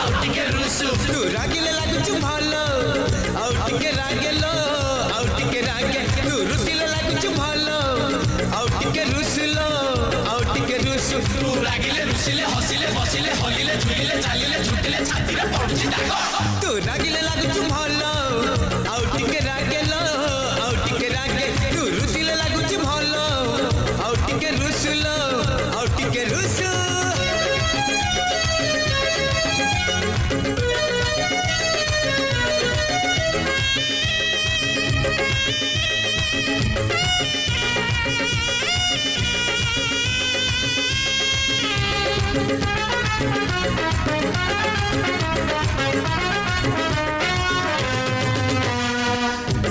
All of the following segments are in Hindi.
आउटिके रुसु तू रागिले लागुचु भलो आउटिके रागेलो आउटिके रागे तू रुसिले लागुचु भलो आउटिके रुसलो आउटिके रुसु तू रागिले रुसिले हसिले बसिले हलिले झुलिले चालिले झुटिले छातीरे पडुची दाग तू रागिले लागुचु भलो आउटिके रागेलो आउटिके रागे तू रुसिले लागुचु भलो आउटिके रुसलो आउटिके रुसु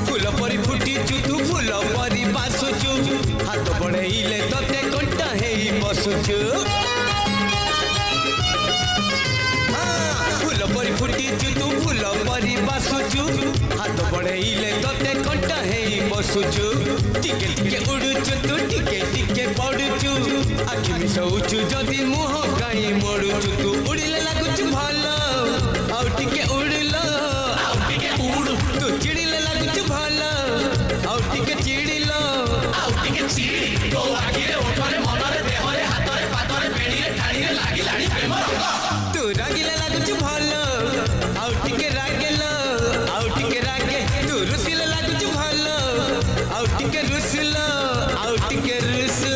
फूल परी फुटीचु तू फूल परी बासुचु हाथ बढ़ेले तते कंटा हेई बसुचु फूल परी फुटीचु तू फूल परी बासुचु हाथ बढ़ेले तते कंटा हेई बसुचु टिके टिके उड़ुचु तू टिके टिके पड़ुचु आखि मिसौचु जदि मुह काई मड़ुचु तू उड़िले लागुचु भलो आउ टिके उड़िलो आउ टिके उड़ु तू चिड़िले लागुचु भलो आउ टिके चिड़िलो आउ टिके चिड़ी तो आगिरे ओठरे मनरे देहरे हातरे पातरे बेड़ीरे ठाड़ीरे लागिलाणी प्रेम रंग तू रागिले लागुचु भलो आउ टिके रागेलो आउ टिके रागे तू रुसिले लागुचु भलो आउ टिके रुसिलो आउ टिके रुसु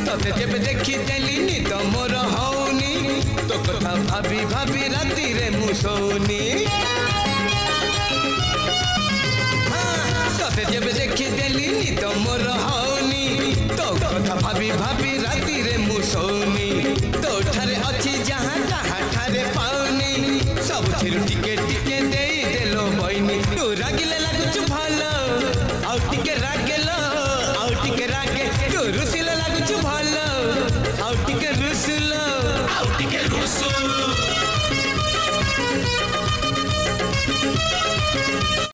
तते जब देखी देलिनी तो मोर हौनी तो कथा भाभी भाभी राती रे मुसौनी तते जब देखी देलिनी तो मोर हौनी तो कथा भाभी भाभी